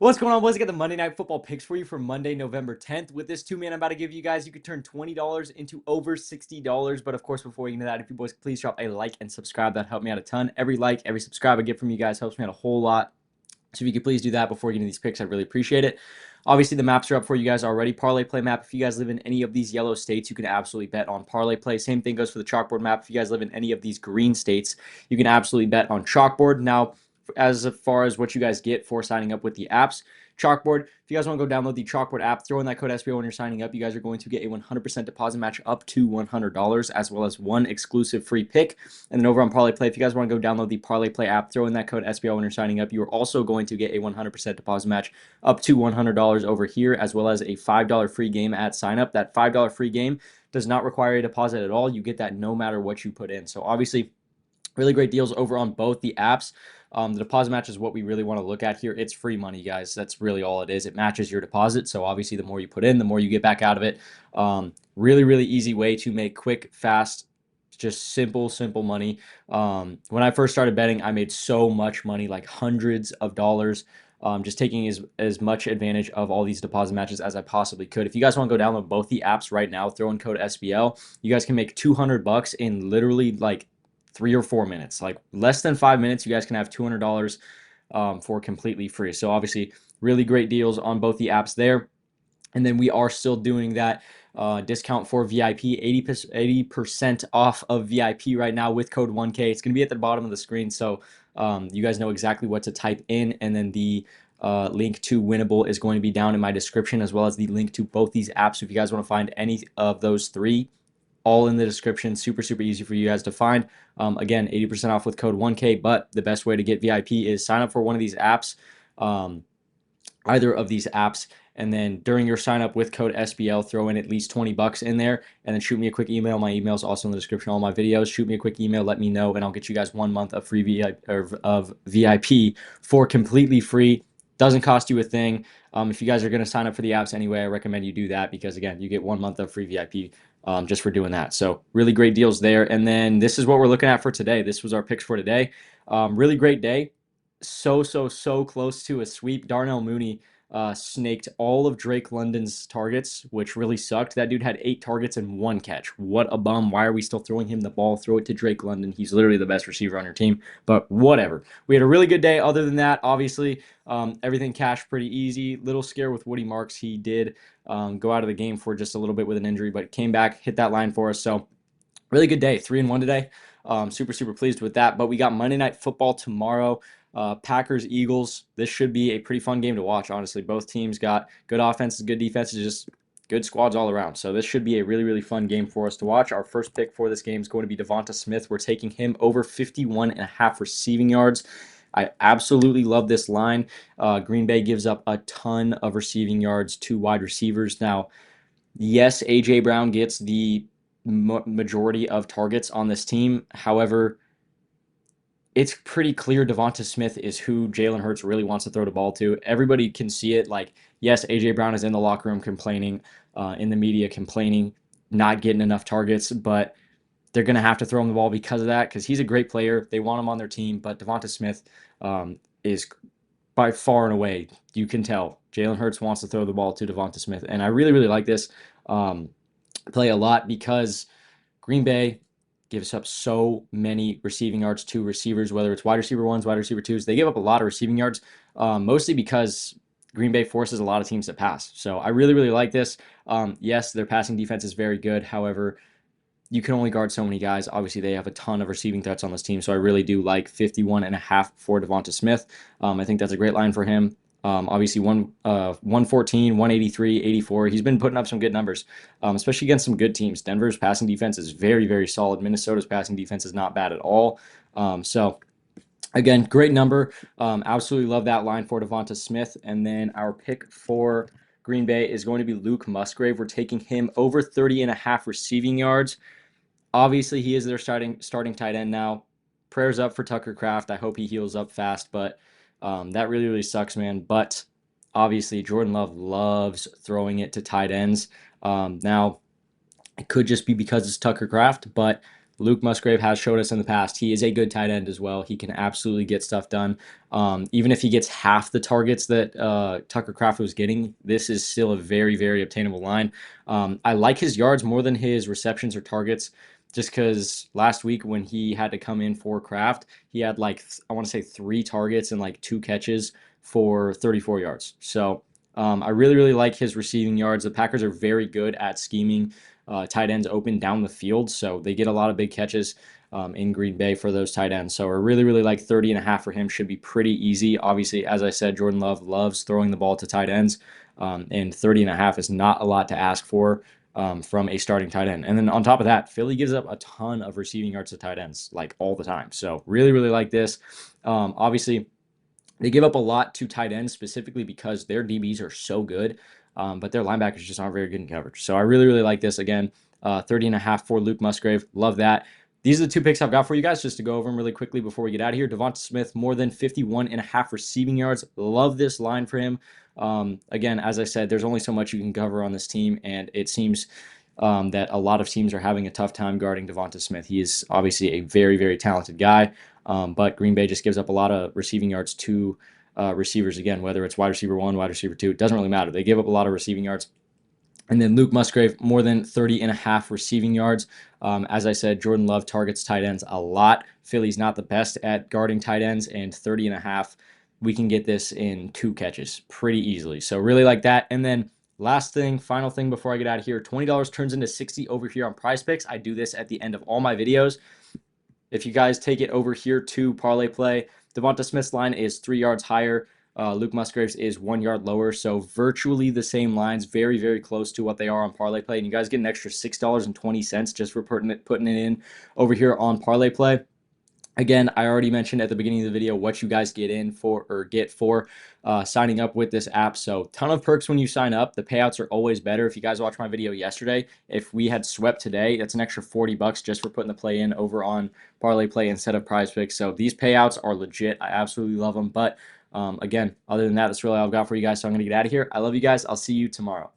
What's going on, boys? I got the Monday Night Football picks for you for Monday, November 10th. With this two-man I'm about to give you guys, you could turn $20 into over $60. But of course, before we get into that, if you boys please drop a like and subscribe, that help me out a ton. Every like, every subscribe I get from you guys helps me out a whole lot. So if you could please do that before we get into these picks, I'd really appreciate it. Obviously, the maps are up for you guys already. Parlay Play map, if you guys live in any of these yellow states, you can absolutely bet on Parlay Play. Same thing goes for the Chalkboard map. If you guys live in any of these green states, you can absolutely bet on Chalkboard. Now, as far as what you guys get for signing up with the apps, Chalkboard, if you guys want to go download the Chalkboard app, throw in that code SBO when you're signing up. You guys are going to get a 100% deposit match up to $100, as well as one exclusive free pick. And then over on Parlay Play, if you guys want to go download the Parlay Play app, throw in that code SBO when you're signing up. You are also going to get a 100% deposit match up to $100 over here, as well as a $5 free game at sign up. That $5 free game does not require a deposit at all. You get that no matter what you put in. So obviously, really great deals over on both the apps. The deposit match is what we really want to look at here. It's free money, guys. That's really all it is. It matches your deposit. So obviously, the more you put in, the more you get back out of it. Really, really easy way to make quick, fast, just simple money. When I first started betting, I made so much money, like hundreds of dollars. Just taking as much advantage of all these deposit matches as I possibly could. If you guys want to go download both the apps right now, throw in code SBL, you guys can make $200 in literally like 3 or 4 minutes, like less than 5 minutes. You guys can have $200 for completely free. So obviously, really great deals on both the apps there. And then we are still doing that discount for VIP, 80% off of VIP right now with code 1K. It's going to be at the bottom of the screen, so you guys know exactly what to type in. And then the link to Winnable is going to be down in my description, as well as the link to both these apps. So if you guys want to find any of those three, all in the description. Super easy for you guys to find. Again, 80% off with code 1K, but the best way to get VIP is sign up for one of these apps, either of these apps, and then during your sign up with code SBL, throw in at least $20 in there, and then shoot me a quick email. My email is also in the description of all my videos. Shoot me a quick email, let me know, and I'll get you guys 1 month of free VIP for completely free. Doesn't cost you a thing. If you guys are going to sign up for the apps anyway, I recommend you do that because, again, you get 1 month of free VIP just for doing that. So really great deals there. And then this is what we're looking at for today. This was our picks for today. Really great day. So close to a sweep. Darnell Mooney snaked all of Drake London's targets, which really sucked. That dude had 8 targets and 1 catch. What a bum. Why are we still throwing him the ball? Throw it to Drake London. He's literally the best receiver on your team, but whatever. We had a really good day. Other than that, obviously, everything cashed pretty easy. Little scare with Woody Marks. He did go out of the game for just a little bit with an injury, but came back, hit that line for us. So really good day. 3-1 today. Super pleased with that. But we got Monday Night Football tomorrow. Packers, Eagles. This should be a pretty fun game to watch, honestly. Both teams got good offenses, good defenses, just good squads all around. So this should be a really fun game for us to watch. Our first pick for this game is going to be Devonta Smith. We're taking him over 51.5 receiving yards. I absolutely love this line. Green Bay gives up a ton of receiving yards to wide receivers. Now, yes, A.J. Brown gets the majority of targets on this team. However, it's pretty clear Devonta Smith is who Jalen Hurts really wants to throw the ball to. Everybody can see it. Like, yes, A.J. Brown is in the locker room complaining, in the media complaining, not getting enough targets, but they're going to have to throw him the ball because of that, because he's a great player. They want him on their team, but Devonta Smith is by far and away, you can tell, Jalen Hurts wants to throw the ball to Devonta Smith. And I really like this play a lot because Green Bay gives up so many receiving yards to receivers, whether it's wide receiver ones, wide receiver twos. They give up a lot of receiving yards, mostly because Green Bay forces a lot of teams to pass. So I really like this. Yes, their passing defense is very good. However, you can only guard so many guys. Obviously, they have a ton of receiving threats on this team, so I really do like 51.5 for Devonta Smith. I think that's a great line for him. Obviously, 114, 183, 84. He's been putting up some good numbers, especially against some good teams. Denver's passing defense is very solid. Minnesota's passing defense is not bad at all. So, again, great number. Absolutely love that line for Devonta Smith. And then our pick for Green Bay is going to be Luke Musgrave. We're taking him over 30.5 receiving yards. Obviously, he is their starting tight end now. Prayers up for Tucker Kraft. I hope he heals up fast, but that really sucks, man. But obviously, Jordan Love loves throwing it to tight ends. Now, it could just be because it's Tucker Kraft, but Luke Musgrave has showed us in the past he is a good tight end as well. He can absolutely get stuff done. Even if he gets half the targets that Tucker Kraft was getting, this is still a very, very obtainable line. I like his yards more than his receptions or targets, just because last week when he had to come in for Kraft, he had like, I want to say 3 targets and like 2 catches for 34 yards. So I really, really like his receiving yards. The Packers are very good at scheming tight ends open down the field, so they get a lot of big catches in Green Bay for those tight ends. So I really, really like 30.5 for him. Should be pretty easy. Obviously, as I said, Jordan Love loves throwing the ball to tight ends, and 30.5 is not a lot to ask for from a starting tight end. And then on top of that, Philly gives up a ton of receiving yards to tight ends, like all the time. So really, really like this. Obviously, they give up a lot to tight ends specifically because their DBs are so good, but their linebackers just aren't very good in coverage. So I really, really like this. Again, 30.5 for Luke Musgrave. Love that. These are the 2 picks I've got for you guys, just to go over them really quickly before we get out of here. Devonta Smith, more than 51.5 receiving yards. Love this line for him. Again, as I said, there's only so much you can cover on this team, and it seems that a lot of teams are having a tough time guarding Devonta Smith. He is obviously a very, very talented guy, but Green Bay just gives up a lot of receiving yards to receivers. Again, whether it's wide receiver 1, wide receiver 2, it doesn't really matter. They give up a lot of receiving yards. And then Luke Musgrave, more than 30.5 receiving yards. As I said, Jordan Love targets tight ends a lot. Philly's not the best at guarding tight ends, and 30.5, we can get this in 2 catches pretty easily. So really like that. And then last thing, final thing before I get out of here, $20 turns into 60 over here on Prizepicks. I do this at the end of all my videos. If you guys take it over here to parlay play, Devonta Smith's line is 3 yards higher. Luke Musgrave's is 1 yard lower, so virtually the same lines, very, very close to what they are on parlay play. And you guys get an extra $6.20 just for putting it in over here on parlay play. Again, I already mentioned at the beginning of the video what you guys get in for or get for signing up with this app. So ton of perks when you sign up. The payouts are always better. If you guys watched my video yesterday, if we had swept today, that's an extra $40 just for putting the play in over on Parlay Play instead of Prizepicks. So these payouts are legit. I absolutely love them. But again, other than that, that's really all I've got for you guys. So I'm going to get out of here. I love you guys. I'll see you tomorrow.